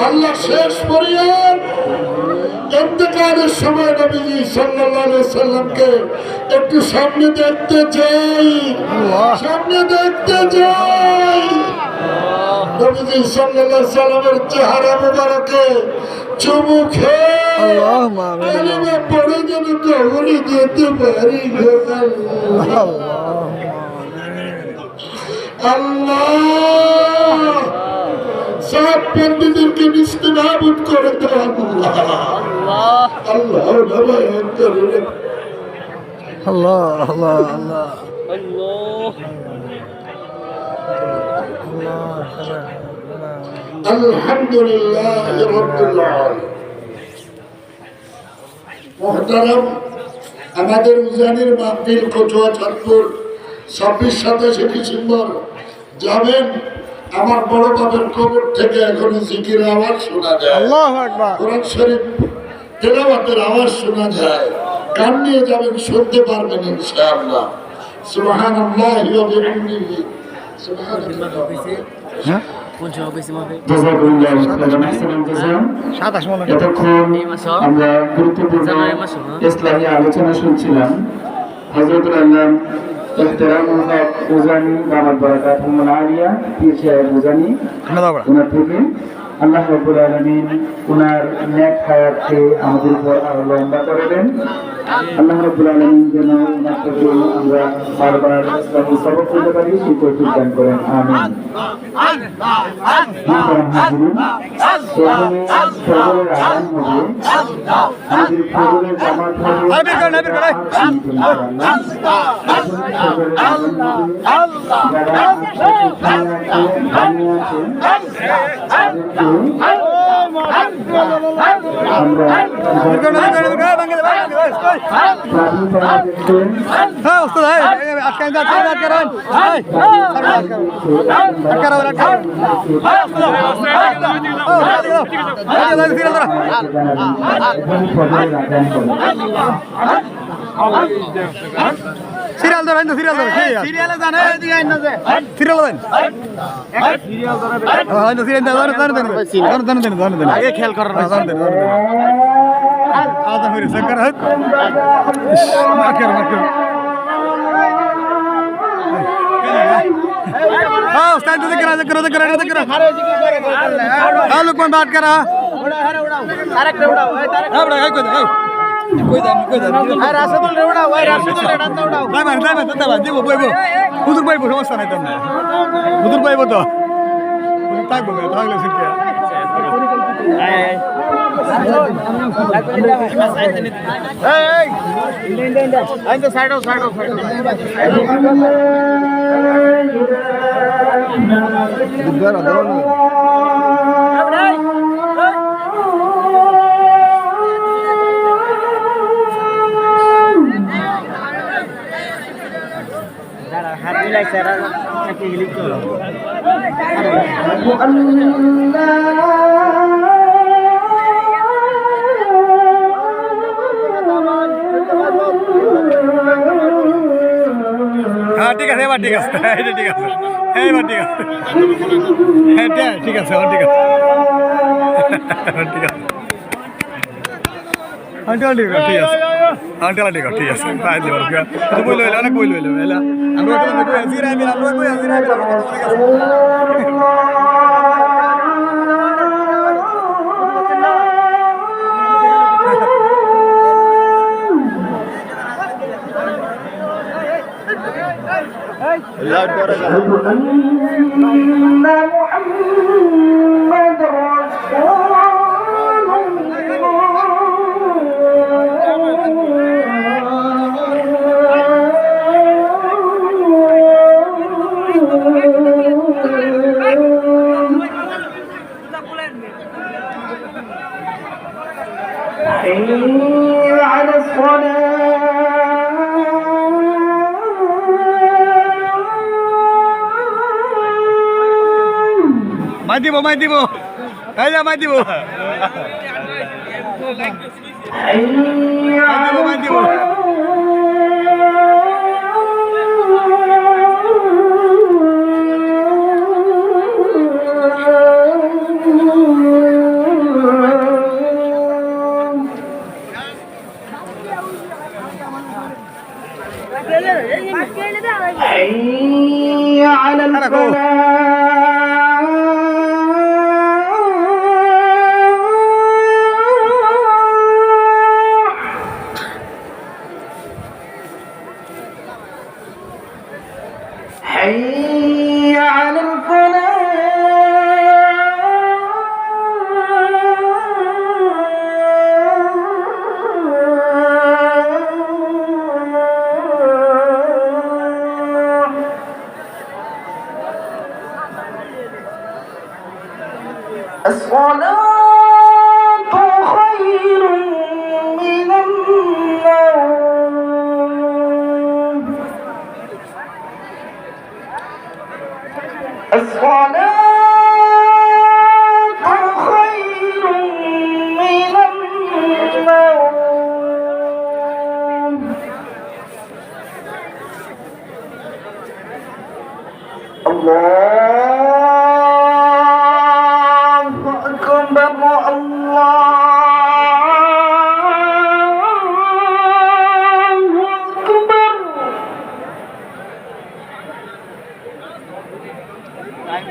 আল্লাহ শেষ পরিয়ার ইন্তেকালের সময় নবীজি সাল্লাল্লাহু আলাইহি সাল্লামকে একটু সামনে দেখতে চাই, সামনে দেখতে চাই। নবীজি সাল্লাল্লাহু আলাইহি সাল্লামের চেহারা মুবারকে চুমু খেয়ে আল্লাহুম্মা আমিন। কালিমা পড়ে যেন কবরে যেতে পারি গো আল্লাহ। সব বন্দীদেরকে নিস্তেনাবুদ করে দেন আল্লাহ। আল্লাহ নবায়ন করে আল্লাহ আল্লাহ আল্লাহ আলহামদুলিল্লাহ রাব্বিল আলামিন। মুহতারাম, আমাদের উজানির মাহফিল কচুয়া চাঁদপুর 26-27 ডিসেম্বর যাবেন। আমার বড় বাবার কবর থেকে এখনো জিকিরের আওয়াজ শোনা যায়, আল্লাহু আকবার। কোরআন শরীফ তেলাওয়াতের আওয়াজ শোনা যায়। কান নিয়ে যাবেন, শুনতে পারবেন ইনশাআল্লাহ। সুবহানাল্লাহি ওয়া বিহামদিহি সুবহানাল্লাহ। হ্যাঁ এতক্ষণ আমরা গুরুত্বপূর্ণ ইসলামী আলোচনা শুনছিলাম। হযরতুল আল্লাহ ইহতিরামুল হক উজানি দামাত বারাকাতুহুল আলিয়া পীর সাহেব উজানি ওনার থেকে আল্লাহ রাব্বুল আলামিন ওনার নেক হায়াতকে আমাদের উপর আরো লম্বা করে দেন। আল্লাহ রাব্বুল আলামিন যেন ওনার থেকে আমরা বারবার ইসলামী সবক পেতে পারি, সেই তৌফিক দান করেন, আমিন। ফজরের আযান হবে, আমাদের ফজরের জামাত হবে। সিরিয়াল ধরেন, সিরিয়াল ধরেন, সিরিয়ালে জানে এদিকে আইন না যে সিরিয়াল ধরেন, সিরিয়াল ধরেন, সিরিয়াল ধরেন, আগে খেয়াল করার ধরেন আদা হইছে সাকার হাত মার্কার মার্কার हाँ उस्ताद तो करा करो करो करो करो हाँ लोग बात करा আরেকটা উড়াও এই আরেকটা উড়াও এই কই দাও আর রাশিদুল রে উড়াও ওই রাশিদুল রে ডান্ডা উড়াও নাই দাদা দিব বইবো হুজুর বইবো সমস্যা নাই তো না হুজুর বইবো তো তাই বলবে তাহলে শিখে এই তো সাইড হাত মিলাই স্যার নাকি গিলি চলো হ্যাঁ ঠিক আছে এবার ঠিক আছে এটা ঠিক আছে এবার ঠিক আছে হ্যাঁ ঠিক আছে ঠিক আছে ঠিক আছে আন্টি ঠিক আছে আন্টি ঠিক আছে তাই দিব তো বইলো অনেক বইলো এলা আমরা তো কই আজিরা আমি আমরা কই আজিরা على الصلاة মাই দিব এই যা মাই দিব মাই দিব حي على الفلاح حي على الصلاة خير من النوم الصلاة خير من النوم الله أكبر الله أكبر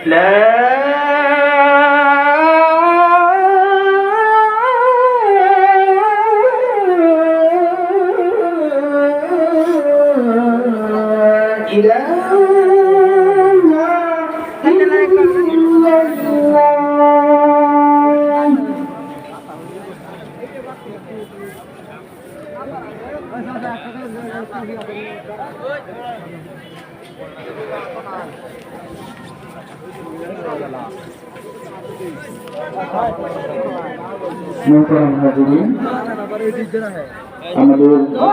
لا إله إلا الله মোহতারাম হাজিরিন, আমাদের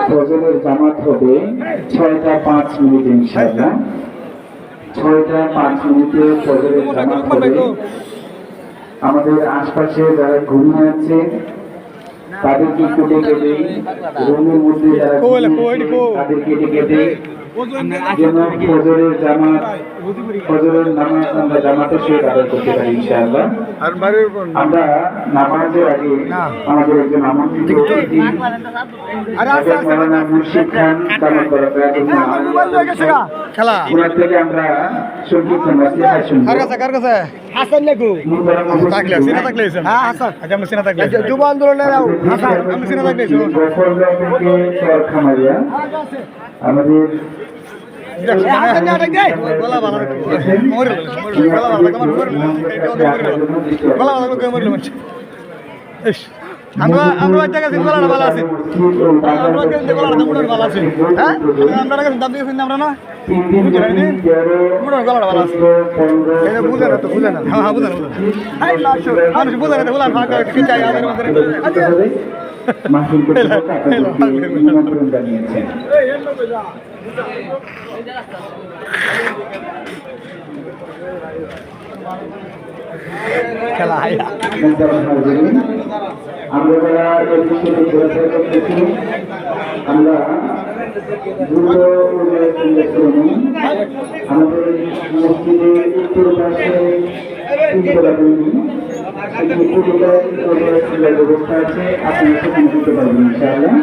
ফজরের জামাত হবে 6টা 5 ইনশাআল্লাহ। 6টা 5 ফজরের জামাত হবে। আমাদের আশপাশে যারা ঘুমিয়ে আছে তাদেরকে কেটে কেটে রুমের মধ্যে যারা তাদেরকে কেটে কেটে যেন ফজরের নামাজ আমরা জামাতের সহিত আদায় করতে পারি ইনশাআল্লাহ। আমরা নামাজের আগে আমাদের একজন আমন্ত্রিত অতিথি হযরত মাওলানা মুর্শিদ খান দামাত বরকাত খেলা ওনার থেকে আমরা সংক্ষিপ্ত নসিহত শুনবো। কার কাছে হাসান নাকু থাকলে সিনা থাকলে হ্যাঁ হাসান আচ্ছা আমরা সিনা থাকলে যুব আন্দোলনের হাসান আমরা সিনা থাকলে গোফরগাঁও থেকে চরখামারিয়া আমাদের গলা ভালো মরে গলা ভালো গলা ভালো আমরা আমরা একটা কাছে গলাটা ভালো আছে আমরা কিন্তু গলাটা মুড়ের ভালো আছে হ্যাঁ আমরা কাছে দাম দিয়েছেন আমরা না মুড়ের গলাটা ভালো আছে এটা বুঝে না তো বুঝে না হ্যাঁ হ্যাঁ বুঝে না এই মাশু মানুষ বুঝে না তো বলার ফাঁকা কি চাই আমাদের মধ্যে আচ্ছা মাহফিল কর্তৃপক্ষ আপনাদেরকে নিমন্ত্রণ জানিয়েছেন। খেলা আমরা যারা এই বিষয়ে ঘোরাফেরা করতেছি আমরা দ্রুত আমাদের মসজিদের উত্তর পাশে তিনতলা বিল্ডিং একটি ব্যবস্থা আছে, আপনি সেখানে দিতে পারবেন ইনশাআল্লাহ।